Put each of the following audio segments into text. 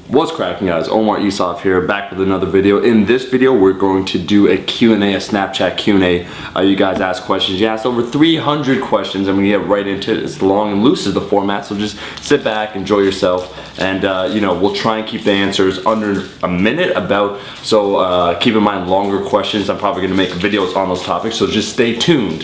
What's cracking, guys? Omar Isuf here, back with another video. In this video, we're going to do a Q&A, a Snapchat Q&A. You guys asked questions. You asked over 300 questions. I'm gonna get right into it. It's long and loose is the format, so just sit back, enjoy yourself, and you know, we'll try and keep the answers under a minute about. So keep in mind, longer questions. I'm probably gonna make videos on those topics, so just stay tuned.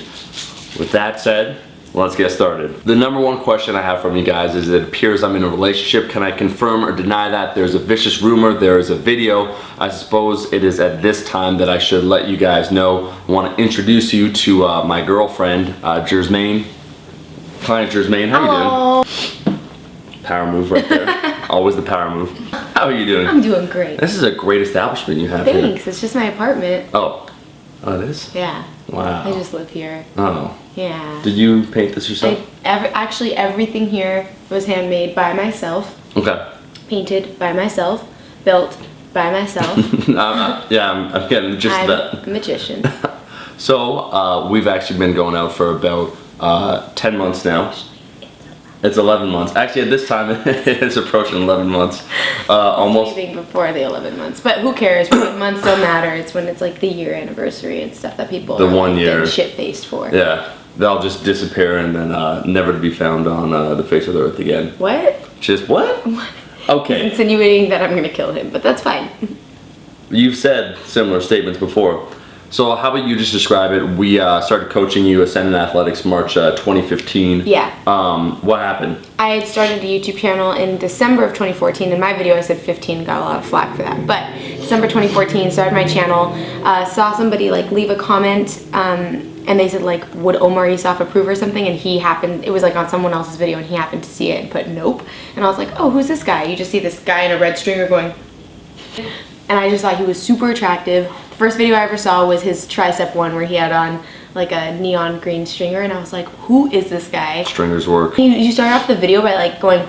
With that said, let's get started. The number one question I have from you guys is, it appears I'm in a relationship. Can I confirm or deny that? There's a vicious rumor, there is a video. I suppose it is at this time that I should let you guys know. I want to introduce you to my girlfriend, Jersmaine. Client Jersmaine, how you doing? Power move right there. Always the power move. How are you doing? I'm doing great. This is a great establishment you have here. Thanks, it's just my apartment. Oh, it is? Yeah. Wow. I just live here. Oh. Yeah. Did you paint this yourself? Actually, everything here was handmade by myself. Okay. Painted by myself. Built by myself. Yeah, I'm getting just that. I'm a magician. So, we've actually been going out for about 10 months now. It's 11 months. Actually, at this time, it's approaching 11 months. Almost. Leaving before the 11 months. But who cares? Months don't matter. It's when it's like the year anniversary and stuff that people the are 1 year shit-faced for. Yeah. They'll just disappear and then never to be found on the face of the earth again. What? Just what? Okay. He's insinuating that I'm going to kill him, but that's fine. You've said similar statements before. So how about you just describe it? We started coaching you, Ascendant Athletics, March 2015. Yeah. What happened? I had started a YouTube channel in December of 2014. In my video, I said 15, got a lot of flack for that. But December 2014, started my channel, saw somebody like leave a comment, and they said like, would Omar Isuf approve or something? And it was like on someone else's video, and he happened to see it and put nope. And I was like, oh, who's this guy? You just see this guy in a red stringer going, and I just thought he was super attractive. The first video I ever saw was his tricep one where he had on like a neon green stringer, and I was like, who is this guy? Stringers work. You start off the video by like going,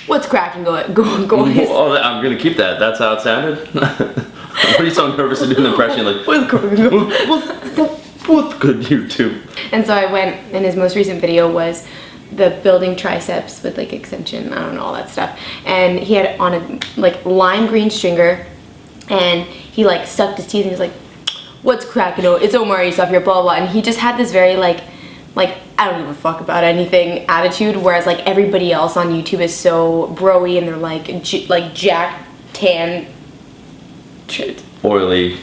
what's cracking going? Oh, I'm gonna keep that. That's how it sounded. What are you so nervous to do an impression like, what's good YouTube? And so I went, and his most recent video was the building triceps with like extension, I don't know, all that stuff. And he had on a like lime green stringer, and he like sucked his teeth and he was like, what's cracking? It's Omar Isuf here, blah blah. And he just had this very like I don't give a fuck about anything attitude, whereas like everybody else on YouTube is so bro-y and they're like jack tan, oily,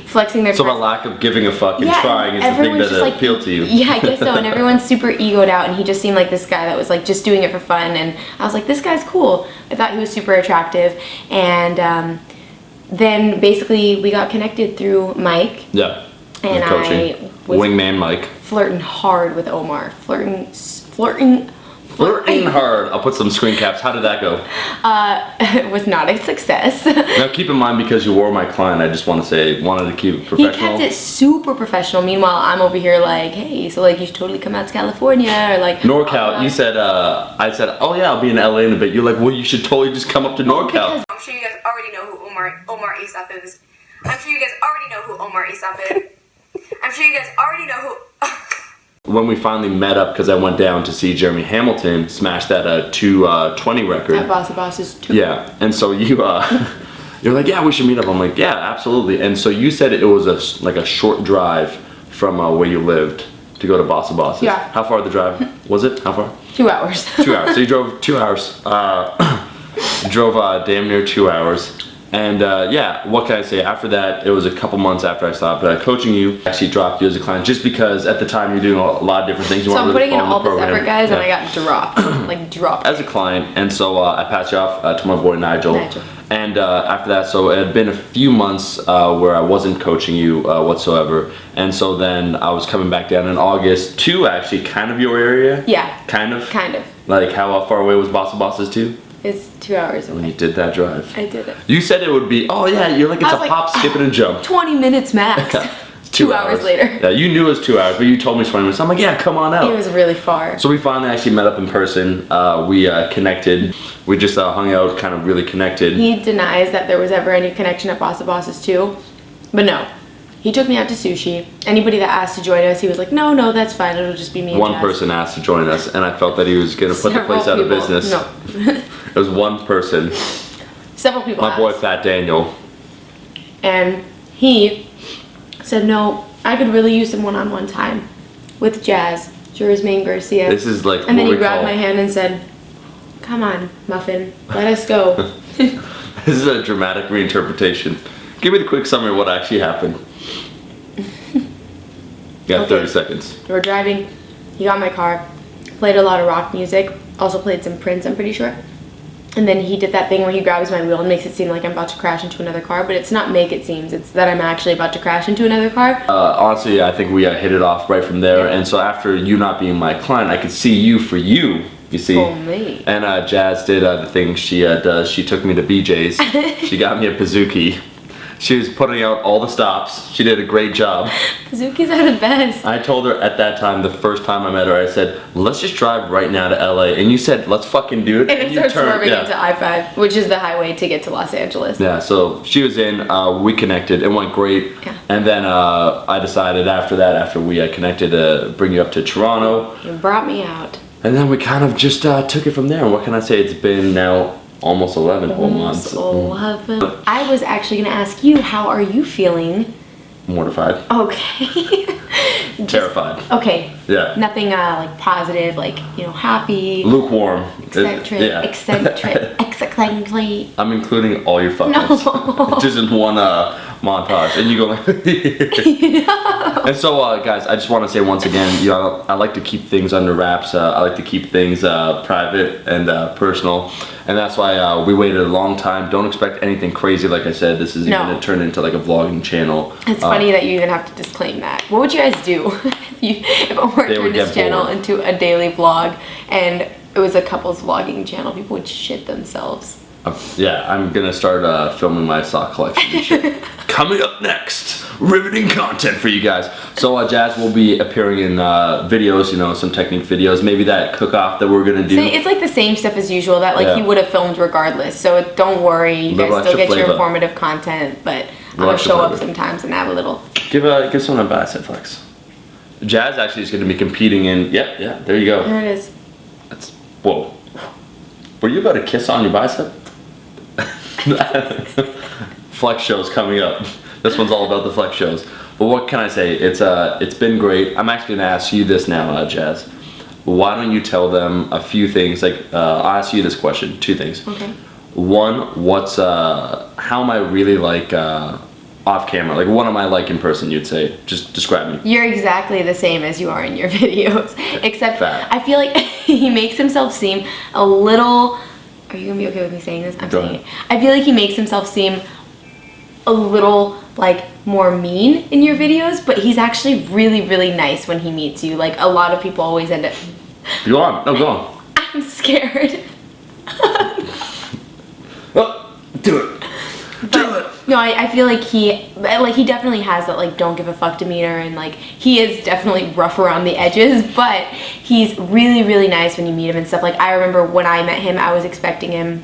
flexing their. So the lack of giving a fuck and trying is the thing that like, appealed to you. Yeah, I guess so. And everyone's super egoed out, and he just seemed like this guy that was like just doing it for fun. And I was like, this guy's cool. I thought he was super attractive, and then basically we got connected through Mike. Yeah. And coaching. I was Wingman Mike. Flirting hard with Omar. Flirting hard. I'll put some screen caps. How did that go? It was not a success. Now keep in mind, because you were my client, I just want to say, wanted to keep it professional. He kept it super professional. Meanwhile, I'm over here like, hey, so like you should totally come out to California or like NorCal. You said, I said, oh yeah, I'll be in LA in a bit. You're like, well, you should totally just come up to NorCal. I'm sure you guys already know who Omar Isuf is. I'm sure you guys already know who Omar Isuf is. I'm sure you guys already know who. When we finally met up, because I went down to see Jeremy Hamilton smash that 220 record. At Boss of Bosses 2. Yeah, and so you you're like, yeah, we should meet up. I'm like, yeah, absolutely. And so you said it was like a short drive from where you lived to go to Boss of Bosses. Yeah. How far the drive was it? How far? 2 hours. 2 hours. So you drove 2 hours. Drove damn near 2 hours. And yeah, what can I say? After that, it was a couple months after I stopped coaching you. I actually dropped you as a client just because at the time you're doing a lot of different things. So I'm putting in all this effort, guys, and I got dropped. Like dropped. As a client, and so I passed you off to my boy Nigel. And after that, so it had been a few months where I wasn't coaching you whatsoever. And so then I was coming back down in August to actually kind of your area. Yeah. Kind of? Kind of. Like how far away was Boss of Bosses 2? It's 2 hours away. When you did that drive. I did it. You said it would be, oh yeah, you're like, it's a like, pop, skip, and a jump. 20 minutes max. 2 hours later. Yeah, you knew it was 2 hours, but you told me 20 minutes. I'm like, yeah, come on out. It was really far. So we finally actually met up in person. We connected. We just hung out, kind of really connected. He denies that there was ever any connection at Boss of Bosses 2, but no. He took me out to sushi. Anybody that asked to join us, he was like, no, that's fine. It'll just be me and One Jazz. person asked to join us, and I felt that he was going to put the place out of business. No. was one person, Several people my boy asked. Fat Daniel. And he said, no, I could really use some one-on-one time with Jazz, Jerismaine Garcia. This is like And then what he we grabbed call- my hand and said, come on, Muffin, let us go. This is a dramatic reinterpretation. Give me the quick summary of what actually happened. You got Okay. 30 seconds. We're driving, he got in my car, played a lot of rock music, also played some Prince, I'm pretty sure. And then he did that thing where he grabs my wheel and makes it seem like I'm about to crash into another car, but it's not make it seems, it's that I'm actually about to crash into another car. Honestly, I think we hit it off right from there. Yeah. And so after you not being my client, I could see you for you. You see. Oh, me. And Jazz did the thing she does. She took me to BJ's. She got me a Pizookie. She was putting out all the stops. She did a great job. Pizookies are the best. I told her at that time, the first time I met her, I said, let's just drive right now to LA. And you said, let's fucking do it. And it you starts turned- swerving yeah. into I-5, which is the highway to get to Los Angeles. Yeah, so she was in, we connected, it went great. Yeah. And then I decided after that, after we connected, to bring you up to Toronto. You brought me out. And then we kind of just took it from there. And what can I say? It's been now almost 11 whole months. Almost 11. I was actually going to ask you, how are you feeling? Mortified. Okay. Just- Terrified. Okay. Yeah. Nothing like positive, like, happy, Lukewarm. eccentric, Yeah. eccentrically. I'm including all your fuckers. No. Just in one montage. And you go like... And so, guys, I just want to say once again, I like to keep things under wraps. I like to keep things private and personal. And that's why we waited a long time. Don't expect anything crazy. Like I said, this is No. going to turn into like a vlogging channel. It's funny that you even have to disclaim that. What would you guys do if Omar They would turned his get channel bored. into a daily vlog and it was a couples vlogging channel? People would shit themselves. Yeah, I'm gonna start filming my sock collection and shit. Coming up next, riveting content for you guys. So Jazz will be appearing in videos, some technique videos, maybe that cook-off that we're gonna do. So it's like the same stuff as usual that like Yeah. he would have filmed regardless. So don't worry, you Little guys still extra get your flavor. informative content, but I'm Little gonna extra show up flavor. sometimes and have a little. Give someone a bicep flex. Jazz actually is gonna be competing in, yeah, there you go. There it is. That's, whoa. Were you about to kiss on your bicep? Flex shows coming up. This one's all about the flex shows. But what can I say? It's been great. I'm actually gonna ask you this now, Jazz. Why don't you tell them a few things? Like I'll ask you this question. 2 things. Okay. One, how am I really like off camera? Like what am I like in person? You'd say. Just describe me. You're exactly the same as you are in your videos, except Fat. I feel like he makes himself seem a little. Are you gonna be okay with me saying this? I'm Go saying ahead. it. I feel like he makes himself seem a little like more mean in your videos, but he's actually really, really nice when he meets you. Like a lot of people always end up. Go on. No, go on. I'm scared. Oh, do it. Do it. No, I feel like he definitely has that like don't give a fuck demeanor, and like he is definitely rough around the edges, but he's really, really nice when you meet him and stuff. Like I remember when I met him, I was expecting him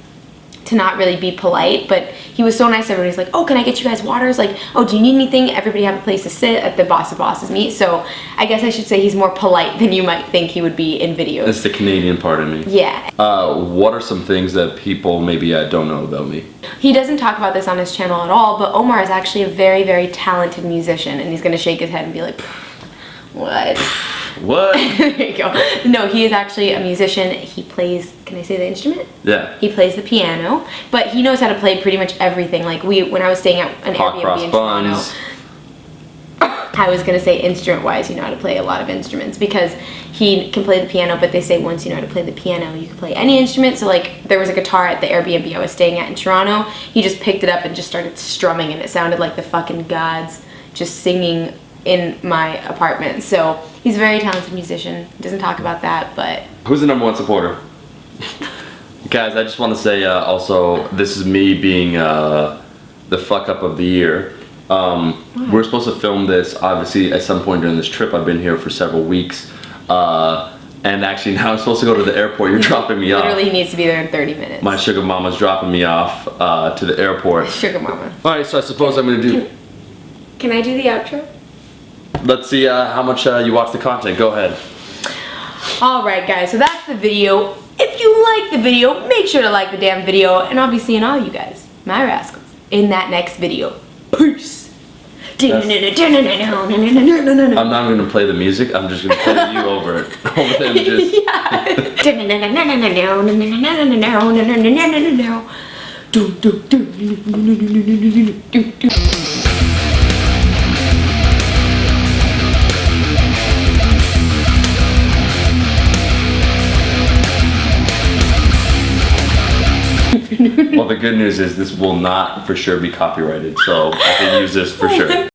to not really be polite, but he was so nice to everyone. He's like, oh, can I get you guys waters? Like, oh, do you need anything? Everybody have a place to sit at the Boss of Bosses meet. So I guess I should say he's more polite than you might think he would be in videos. That's the Canadian part of me. Yeah. What are some things that people maybe don't know about me? He doesn't talk about this on his channel at all, but Omar is actually a very, very talented musician, and he's gonna shake his head and be like, what? What? There you go. No, he is actually a musician. He plays, can I say the instrument? Yeah. He plays the piano, but he knows how to play pretty much everything. Like when I was staying at an Hot Airbnb cross in Toronto, buns. I was gonna say instrument-wise, you know how to play a lot of instruments because he can play the piano, but they say once you know how to play the piano, you can play any instrument. So like there was a guitar at the Airbnb I was staying at in Toronto. He just picked it up and just started strumming, and it sounded like the fucking gods just singing in my apartment. So he's a very talented musician. He doesn't talk about that, but Who's the #1 supporter? Guys, I just want to say also, this is me being the fuck up of the year. We're supposed to film this, obviously, at some point during this trip. I've been here for several weeks. And actually, now I'm supposed to go to the airport. You're dropping me off. literally he needs to be there in 30 minutes. My sugar mama's dropping me off to the airport. Sugar mama. Alright, so I suppose I'm going to do... Can I do the outro? Let's see how much you watch the content. Go ahead. Alright guys, so that's the video. If you like the video, make sure to like the damn video, and I'll be seeing all you guys, my rascals, in that next video. Peace. I'm not even gonna play the music. I'm just gonna play you over it. Over them just. Well, the good news is this will not for sure be copyrighted, so I can use this for sure.